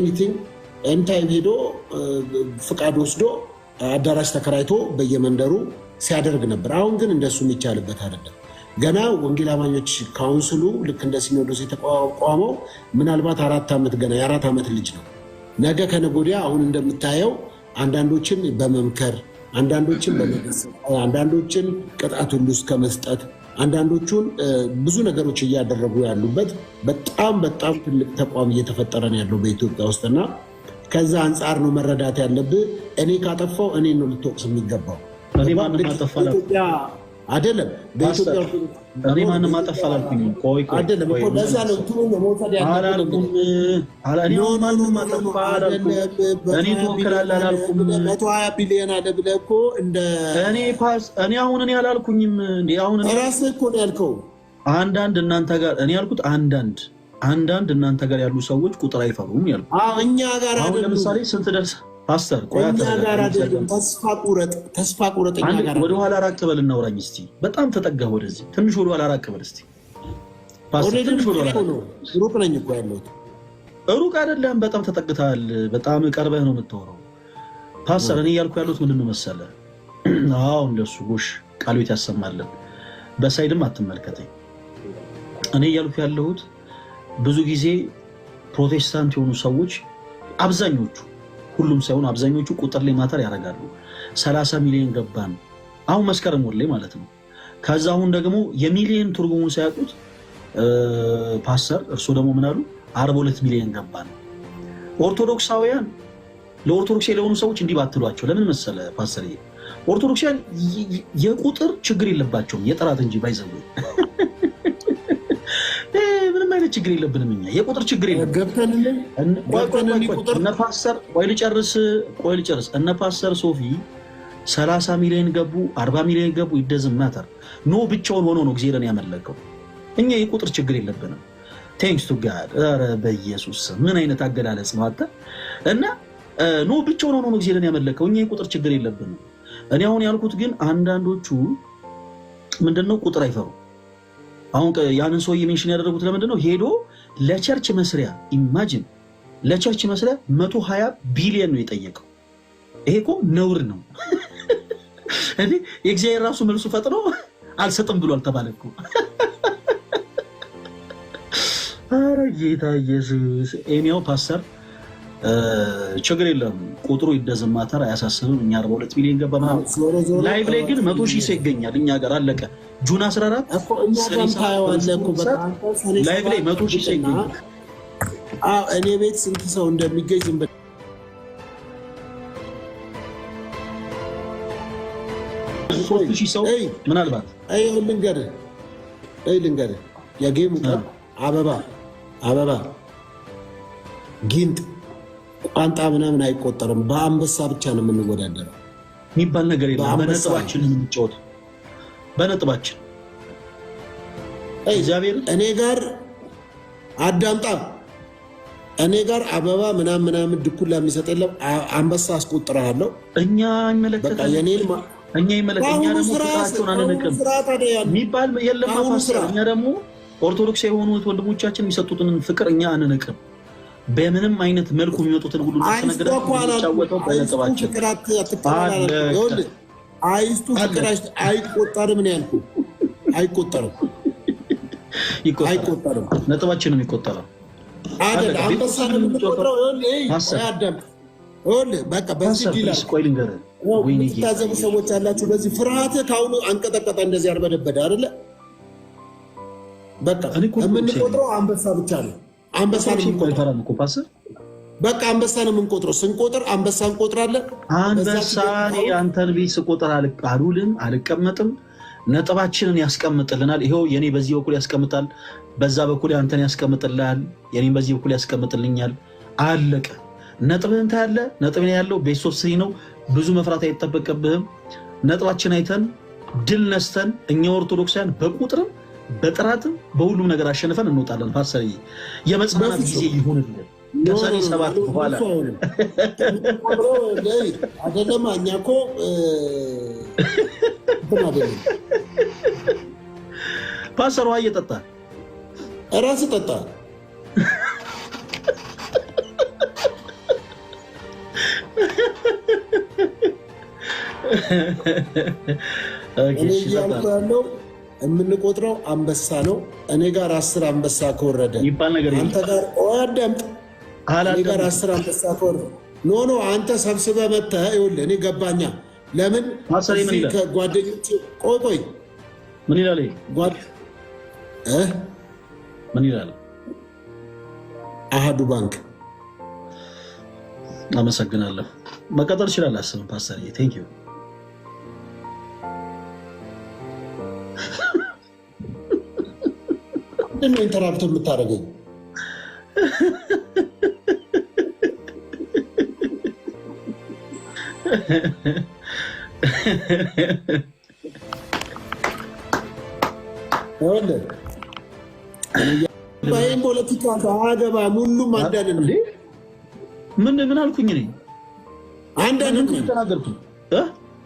ኤኒቲንግ ኤንታይም ሄዶ ፍቃድ ወስዶ አዳራሽ ተከራይቶ በየመንደሩ ሲያደርግ ነበር። አሁን ግን እንደሱ የሚቻልበት አይደለም። ገና ወንጌል አማኞች ካውንስሉ ልክ እንደ ሲኖዶስ የተቋቋመው ምናልባት 4 ዓመት ገና የ4 ዓመት ልጅ ነው። ነገ ከነገ ወዲያ አሁን እንደምታየው አንዳንዶችን በመምከር አንዳንዶችን በመገሰጽ አንዳንዶችን ቅጣት ሁሉ እስከ መስጠት አንዳንዶቹን ብዙ ነገሮች እያደረጉ ያሉበት በጣም ትልቅ ተቋም እየተፈጠረ ነው ያለው በኢትዮጵያ ውስጥና ከዛ አንጻር ነው መረዳት ያለብህ። እኔ ካጠፋው እኔ ነው ልትወቅስ የሚገባው። እኔ ማንም አጠፋላ አይደለም በኢትዮጵያ እኔ ማንም አጠፋላልኩኝ። ቆይ አይደለም እኮ ለዛ ነው እንትኑ መውሰድ ያለብኝ። እኔ ማንም አጠፋላልኩ እኔ ተወክላለሁ አላልኩም። 120 ቢሊዮን አለ ብለህ እኮ እንደ እኔ አሁን እኔ አላልኩኝም እንዴ? አሁን ራስህ እኮ ነው ያልከው። አንዳንድ እናንተ ጋር እኔ ያልኩት አንዳንድ እናንተ ጋር ያሉ ሰዎች ቁጥር አይፈሩም ያልኩት። እኛ ጋር አሁን ለምሳሌ ስንት ደርስ ፓስተር እኛ ጋር አይደለም። ተስፋ ቁረጥ እኛ ጋር ወደ ኋላ ራቅ በል እናውራኝ እስቲ። በጣም ተጠጋህ ወደዚህ ትንሽ ወደ ኋላ ራቅ በል እስቲ ፓስተር። ትንሽ ወደ ኋላ ሩቅ ነኝ እኮ ያለሁት። ሩቅ አይደለም፣ በጣም ተጠግተሃል። በጣም ቀርበህ ነው የምታወራው ፓስተር። እኔ እያልኩ ያለሁት ምንድን ነው መሰለህ? አዎ እንደሱ ጎሽ ቃል ቤት ያሰማልን። በሳይድም አትመልከተኝ። እኔ እያልኩ ያለሁት ብዙ ጊዜ ፕሮቴስታንት የሆኑ ሰዎች አብዛኞቹ፣ ሁሉም ሳይሆን አብዛኞቹ ቁጥር ላይ ማተር ያደርጋሉ። 30 ሚሊዮን ገባን አሁን መስከረም ወር ላይ ማለት ነው። ከዛ አሁን ደግሞ የሚሊዮን ትርጉሙን ሳያውቁት ፓስተር እርሶ ደግሞ ምን አሉ? 42 ሚሊዮን ገባን። ኦርቶዶክሳውያን ለኦርቶዶክስ ለሆኑ ሰዎች እንዲህ ባትሏቸው ለምን መሰለ ፓስተር? ኦርቶዶክሳውያን የቁጥር ችግር የለባቸውም የጥራት እንጂ ባይዘው ምንም አይነት ችግር የለብንም እኛ የቁጥር ችግር የለብንም። እነ ፓስተር ቆይ ልጨርስ እነ ፓስተር ሶፊ 30 ሚሊዮን ገቡ 40 ሚሊዮን ገቡ ይደዝም ማተር ኖ ብቻውን ሆኖ ነው እግዚአብሔርን ያመለከው። እኛ የቁጥር ችግር የለብንም። ቴንክስ ቱ ጋድ። ኧረ በኢየሱስ ምን አይነት አገላለጽ ነው አንተ? እና ኖ ብቻውን ሆኖ ነው እግዚአብሔርን ያመለከው። እኛ የቁጥር ችግር የለብንም። እኔ አሁን ያልኩት ግን አንዳንዶቹ ምንድነው ቁጥር አይፈሩ። አሁን ያንን ሰውዬ ሜንሽን ያደረጉት ለምንድነው? ሄዶ ለቸርች መስሪያ ኢማጂን ለቸርች መስሪያ 120 ቢሊዮን ነው የጠየቀው። ይሄ እኮ ነውር ነው እንዴ! የእግዚአብሔር ራሱ መልሱ ፈጥኖ አልሰጥም ብሏል ተባለ እኮ። ኧረ ጌታ ኢየሱስ። ኤኒያው ፓስተር ችግር የለም ቁጥሩ ይደዝም ማተር አያሳስብም። እኛ 42 ሚሊዮን ገባ ማለት ላይቭ ላይ ግን 100 ሺህ ሰው ይገኛል እኛ ጋር አለቀ። ጁን 14 ላይቭ ላይ 100 ሺህ ሰው ይገኛል። እኔ ቤት ስንት ሰው እንደሚገኝ ዝም ብለህ ሰው ምናልባት ልንገርህ የጌሙ ቀን አበባ ጊንጥ ቋንጣ ምናምን አይቆጠርም። በአንበሳ ብቻ ነው የምንወዳደረው የሚባል ነገር የለም። በነጥባችን የምንጫወተው በነጥባችን እግዚአብሔር እኔ ጋር አዳምጣ እኔ ጋር አበባ ምናምን ድኩላ የሚሰጥ የለም። አንበሳ አስቆጥረሃለሁ። እኛ ይመለከታል እኛ ደግሞ ፍቅራቸውን አንንቅም የሚባል የለም። እኛ ደግሞ ኦርቶዶክስ የሆኑት ወንድሞቻችን የሚሰጡትን ፍቅር እኛ አንንቅም። በምንም አይነት መልኩ የሚወጡትን ሁሉ ተነግረው በነጥባችን አይስቱ ፍቅር አይቆጠርም ነው ያልኩህ። አይቆጠርም። ነጥባችን ነው የሚቆጠረው አይደል? አንበሳ ነው የምንቆጥረው። በቃ በዚህ ዲላ የምትታዘቡ ሰዎች አላችሁ። በዚህ ፍርሃትህ ከአሁኑ አንቀጠቀጠ እንደዚህ አርበደበደ አይደለ? በቃ የምንቆጥረው አንበሳ ብቻ ነው። አንበሳ ነው የምንቆጥረው። ስንቆጥር አንበሳ እንቆጥራለን። አንበሳ አንተን ቤት ስቆጥር አልውልም አልቀመጥም። ነጥባችንን ያስቀምጥልናል። ይኸው የኔ በዚህ በኩል ያስቀምጣል፣ በዛ በኩል አንተን ያስቀምጥልሃል፣ የኔም በዚህ በኩል ያስቀምጥልኛል። አለቀ። ነጥብህን ታያለህ። ነጥብን ያለው ቤት ኦፍ ስሪ ነው። ብዙ መፍራት አይጠበቅብህም። ነጥባችን አይተን ድል ነስተን እኛ ኦርቶዶክሳውያን በቁጥርም በጥራትም በሁሉም ነገር አሸንፈን እንወጣለን። ፓስተር የመጽናናት ጊዜ ይሁንልን። ከሰኔ 7 በኋላ አይደለም። እኛ እኮ ፓስተር ውሃ እየጠጣ እራስህ ጠጣ። እኔ እያልኩ ያለው የምንቆጥረው አንበሳ ነው። እኔ ጋር 10 አንበሳ ከወረደ አንተ ጋር አዳምጥ። እኔ ጋር 10 አንበሳ ከወረደ ኖ አንተ ሰብስበህ መተህ ይኸውልህ፣ እኔ ገባኛ። ለምን ከጓደኞች ቆይ ምን ይላል? ምን ይላል? አሃዱ ባንክ። አመሰግናለሁ። መቀጠል ይችላል። አስብም ፓስተር ቴንክ ዩ። ምንድን ነው ኢንተራፕት የምታደርገኝ? ይህም ፖለቲካ አያገባም። ሁሉም አንዳንድ ነው። ምን አልኩኝ? እኔ አንዳንድ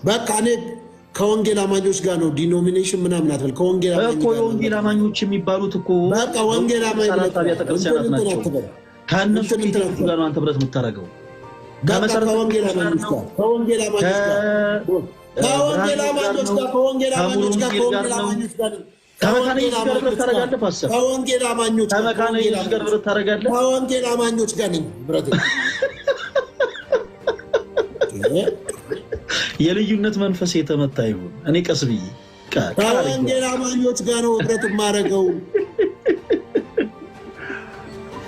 በቃ እኔ ከወንጌል አማኞች ጋር ነው። ዲኖሚኔሽን ምናምን አትበል። ከወንጌል አማኞች የሚባሉት እኮ በቃ ወንጌል አማኞች ቤተክርስቲያናት ናቸው። ከእነሱ ጋር ነው አንተ ብረት የምታደርገው። ከወንጌል አማኞች ጋር ከወንጌል አማኞች ጋር ነኝ ብረት። የልዩነት መንፈስ የተመታ ይሁን። እኔ ቀስ ብዬ ከወንጌል አማኞች ጋር ነው ብረት የማደርገው።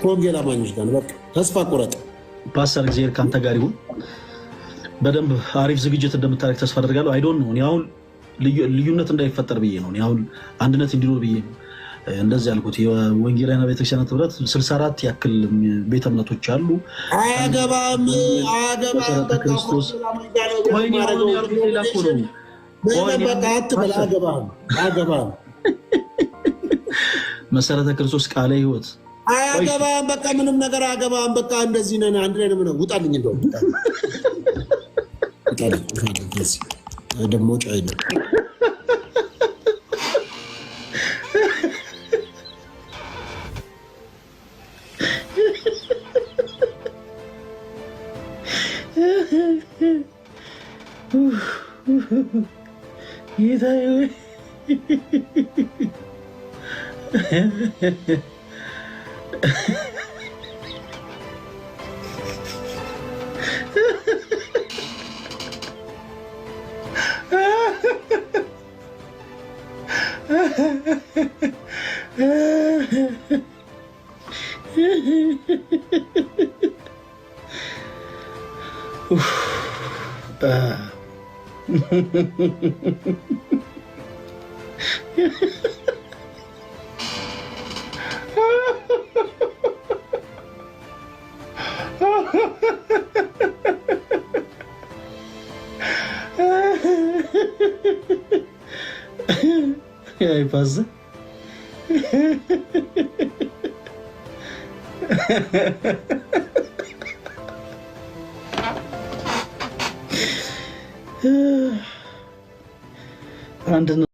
ከወንጌል አማኞች ጋር በቃ ተስፋ ቁረጥ። ፓስተር እግዚአብሔር ካንተ ጋር ይሁን። በደንብ አሪፍ ዝግጅት እንደምታደርግ ተስፋ አደርጋለሁ። አይዶን ነው እኔ አሁን ልዩነት እንዳይፈጠር ብዬ ነው። እኔ አሁን አንድነት እንዲኖር ብዬ ነው እንደዚህ ያልኩት። የወንጌላውያን ቤተክርስቲያናት ህብረት 64 ያክል ቤተ እምነቶች አሉ። አያገባም ክርስቶስ መሰረተ ክርስቶስ ቃለ ሕይወት አያገባም። በቃ ምንም ነገር አያገባም። በቃ እንደዚህ ነን። አንድ ላይ ነው። ውጣልኝ እንደው ደግሞ ጫይ ነው። Aí passa. አንድ